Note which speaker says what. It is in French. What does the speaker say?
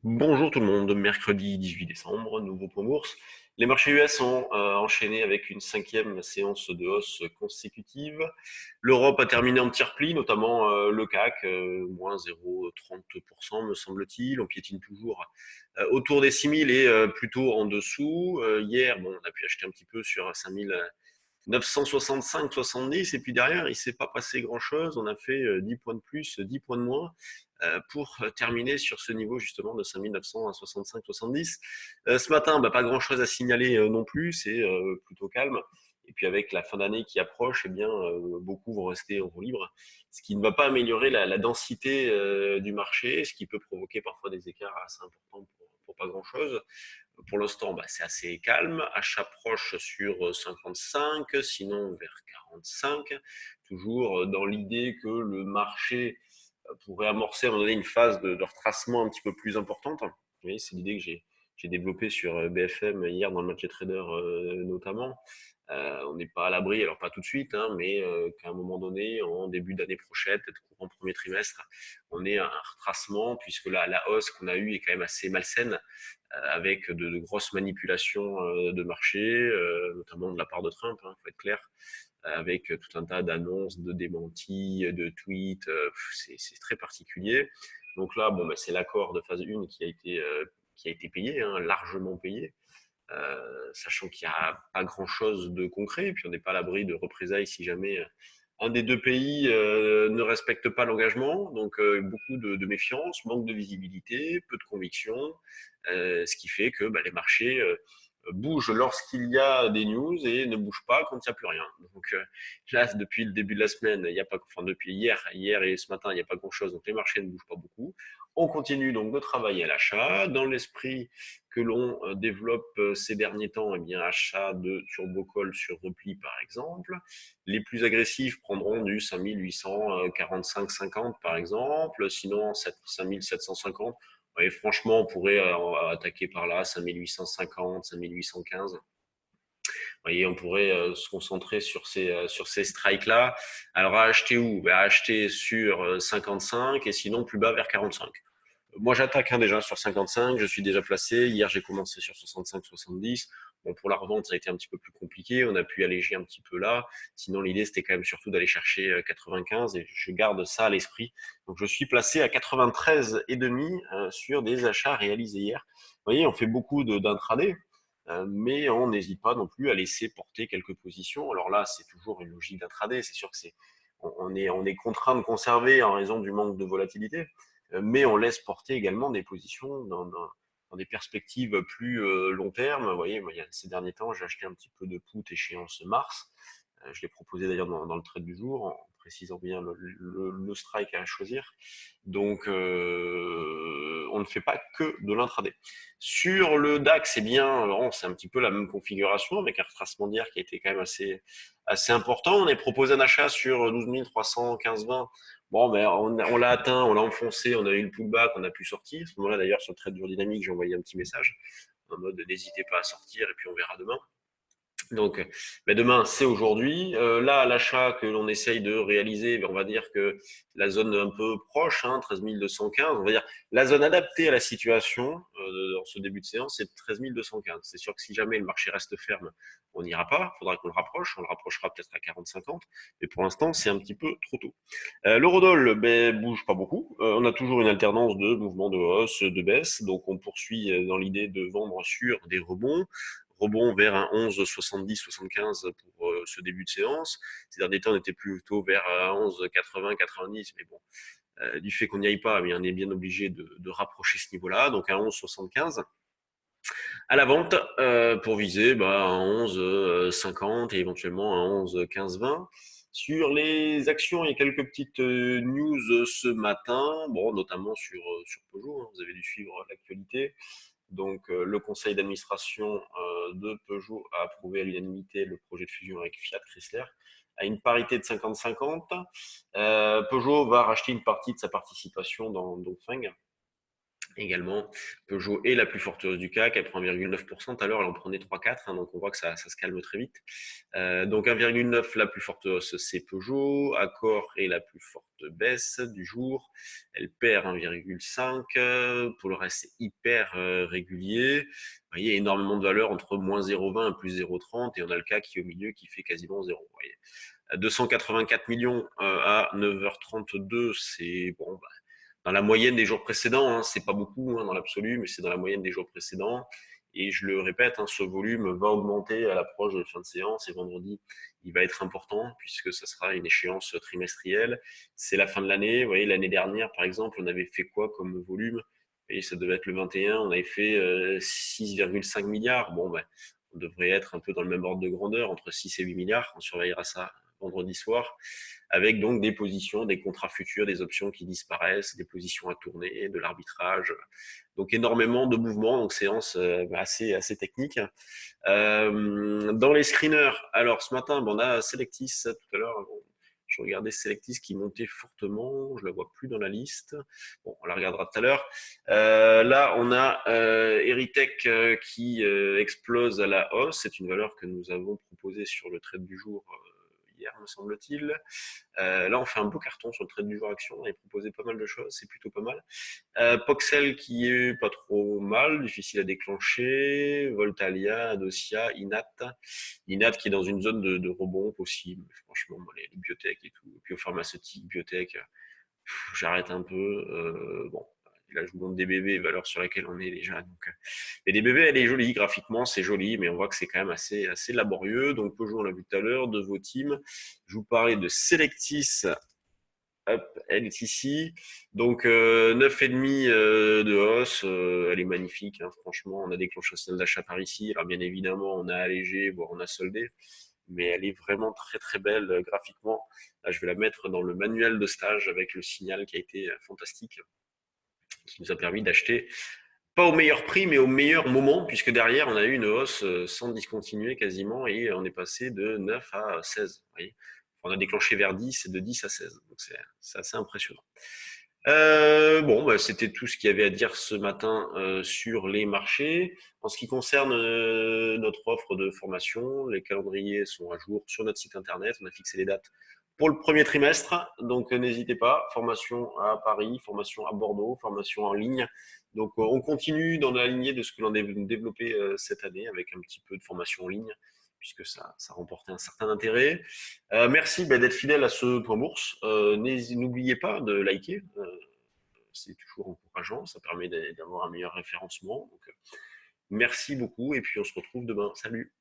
Speaker 1: Bonjour tout le monde, mercredi 18 décembre, nouveau point bourse. Les marchés US ont enchaîné avec une cinquième séance de hausse consécutive. L'Europe a terminé en petit repli, notamment le CAC, moins 0,30% me semble-t-il. On piétine toujours autour des 6000 et plutôt en dessous. Hier, bon, on a pu acheter un petit peu sur 5000. 965-70, et puis derrière, il ne s'est pas passé grand-chose. On a fait 10 points de plus, 10 points de moins pour terminer sur ce niveau justement de 5965-70. Ce matin, pas grand-chose à signaler non plus, c'est plutôt calme. Et puis avec la fin d'année qui approche, eh bien, beaucoup vont rester en roue libre, ce qui ne va pas améliorer la densité du marché, ce qui peut provoquer parfois des écarts assez importants pour pas grand-chose. Pour l'instant, c'est assez calme. Achat proche sur 55, sinon vers 45. Toujours dans l'idée que le marché pourrait amorcer à un moment donné une phase de retracement un petit peu plus importante. Vous voyez, c'est l'idée que j'ai développée sur BFM hier dans le match des traders notamment. On n'est pas à l'abri, alors pas tout de suite, hein, mais qu'à un moment donné, en début d'année prochaine, peut-être courant premier trimestre, on ait un retracement, puisque la hausse qu'on a eue est quand même assez malsaine, avec de grosses manipulations de marché, notamment de la part de Trump, il faut être clair, avec tout un tas d'annonces, de démentis, de tweets, c'est très particulier. Donc là, c'est l'accord de phase 1 qui a été payé, hein, largement payé, sachant qu'il n'y a pas grand-chose de concret, et puis on n'est pas à l'abri de représailles si jamais un des deux pays ne respecte pas l'engagement. Donc beaucoup de méfiance, manque de visibilité, peu de conviction, ce qui fait que les marchés bougent lorsqu'il y a des news et ne bougent pas quand il n'y a plus rien. Donc là, depuis le début de la semaine, il n'y a pas, enfin depuis hier et ce matin, il n'y a pas grand-chose, donc les marchés ne bougent pas beaucoup. On continue donc de travailler à l'achat dans l'esprit que l'on développe ces derniers temps, eh bien, achat de turbocall sur repli par exemple. Les plus agressifs prendront du 5845-50 par exemple, sinon 5750. Et franchement, on pourrait attaquer par là 5850, 5815. Vous voyez, on pourrait se concentrer sur ces strikes-là. Alors, à acheter où? À acheter sur 55 et sinon plus bas vers 45. Moi, j'attaque déjà sur 55, je suis déjà placé. Hier, j'ai commencé sur 65-70. Bon, pour la revente, ça a été un petit peu plus compliqué. On a pu alléger un petit peu là. Sinon, l'idée, c'était quand même surtout d'aller chercher 95 et je garde ça à l'esprit. Donc, je suis placé à 93,5 sur des achats réalisés hier. Vous voyez, on fait beaucoup d'intraday, mais on n'hésite pas non plus à laisser porter quelques positions. Alors là, c'est toujours une logique d'intraday. C'est sûr que on est contraint de conserver en raison du manque de volatilité, mais on laisse porter également des positions dans des perspectives plus long terme. Vous voyez, moi, ces derniers temps, j'ai acheté un petit peu de put échéance mars. Je l'ai proposé d'ailleurs dans le trade du jour, en précisant bien le strike à choisir. Donc, on ne fait pas que de l'intraday. Sur le DAX, eh bien, c'est un petit peu la même configuration, avec un retracement d'hier qui a été quand même assez important. On est proposé un achat sur 12 315,20. Bon, on l'a atteint, on l'a enfoncé, on a eu le pullback, on a pu sortir. À ce moment-là, d'ailleurs, sur le trade jour dynamique, j'ai envoyé un petit message en mode n'hésitez pas à sortir et puis on verra demain. Donc, demain, c'est aujourd'hui. Là, l'achat que l'on essaye de réaliser, on va dire que la zone un peu proche, 13 215, on va dire la zone adaptée à la situation dans ce début de séance, c'est 13 215. C'est sûr que si jamais le marché reste ferme, on n'ira pas. Il faudra qu'on le rapproche. On le rapprochera peut-être à 40-50. Mais pour l'instant, c'est un petit peu trop tôt. L'eurodoll bouge pas beaucoup. On a toujours une alternance de mouvements de hausse, de baisse. Donc, on poursuit dans l'idée de vendre sur des rebond vers un 11, 70, 75 pour ce début de séance. Ces derniers temps, on était plutôt vers 11, 80, 90, mais bon, du fait qu'on n'y aille pas, on est bien obligé de rapprocher ce niveau-là, donc un 11, 75. À la vente, pour viser un 11, 50 et éventuellement un 11, 15, 20. Sur les actions, il y a quelques petites news ce matin, bon, notamment sur Peugeot, hein, vous avez dû suivre l'actualité. Donc, le conseil d'administration de Peugeot a approuvé à l'unanimité le projet de fusion avec Fiat Chrysler à une parité de 50-50. Peugeot va racheter une partie de sa participation dans Dongfeng également. Peugeot est la plus forte hausse du CAC, elle prend 1,9%. Tout à l'heure, elle en prenait 3,4, hein, donc on voit que ça se calme très vite. Donc 1,9, la plus forte hausse, c'est Peugeot. Accor est la plus forte baisse du jour. Elle perd 1,5. Pour le reste, c'est hyper régulier. Vous voyez, énormément de valeurs entre moins 0,20 et plus 0,30. Et on a le CAC qui est au milieu qui fait quasiment 0. Vous voyez. 284 millions à 9h32, c'est bon, bah, dans la moyenne des jours précédents, hein, c'est pas beaucoup dans l'absolu, mais c'est dans la moyenne des jours précédents. Et je le répète, ce volume va augmenter à l'approche de la fin de séance et vendredi, il va être important puisque ça sera une échéance trimestrielle. C'est la fin de l'année. Vous voyez, l'année dernière, par exemple, on avait fait quoi comme volume? Et ça devait être le 21, on avait fait 6,5 milliards. Bon, ben, on devrait être un peu dans le même ordre de grandeur, entre 6 et 8 milliards. On surveillera ça vendredi soir, avec donc des positions, des contrats futurs, des options qui disparaissent, des positions à tourner, de l'arbitrage. Donc énormément de mouvements, donc séance assez technique. Dans les screeners, alors ce matin, on a Selectis tout à l'heure. Je regardais Selectis qui montait fortement, je la vois plus dans la liste. Bon, on la regardera tout à l'heure. Là, on a Eritech qui explose à la hausse. C'est une valeur que nous avons proposée sur le trade du jour hier, me semble-t-il. Là, on fait un beau carton sur le trade du jour action. On a proposé pas mal de choses, c'est plutôt pas mal. Poxel qui est pas trop mal, difficile à déclencher. Voltalia, Adosia, Inat. Inat qui est dans une zone de rebond possible. Franchement, les biotech et tout. Et puis aux pharmaceutiques, biotech, j'arrête un peu. Bon, là, je vous montre des bébés, valeurs sur lesquelles on est déjà. Donc, et des bébés, elle est jolie, graphiquement, c'est joli, mais on voit que c'est quand même assez laborieux. Donc, Peugeot, on l'a vu tout à l'heure, de vos teams. Je vous parlais de Selectis, hop, elle est ici. Donc, 9,5 de hausse, elle est magnifique, hein, franchement. On a déclenché un signal d'achat par ici. Alors, bien évidemment, on a allégé, voire on a soldé, mais elle est vraiment très belle graphiquement. Là, je vais la mettre dans le manuel de stage avec le signal qui a été fantastique, qui nous a permis d'acheter pas au meilleur prix, mais au meilleur moment, puisque derrière, on a eu une hausse sans discontinuer quasiment, et on est passé de 9 à 16. Vous voyez, on a déclenché vers 10 et de 10 à 16. Donc c'est assez impressionnant. Bon, bah, c'était tout ce qu'il y avait à dire ce matin sur les marchés. En ce qui concerne notre offre de formation, les calendriers sont à jour sur notre site internet. On a fixé les dates pour le premier trimestre, donc n'hésitez pas. Formation à Paris, formation à Bordeaux, formation en ligne. Donc on continue dans la lignée de ce que l'on a développé cette année avec un petit peu de formation en ligne, puisque ça remportait un certain intérêt. Merci d'être fidèle à ce point bourse. N'oubliez pas de liker. C'est toujours encourageant. Ça permet d'avoir un meilleur référencement. Donc, merci beaucoup. Et puis, on se retrouve demain. Salut.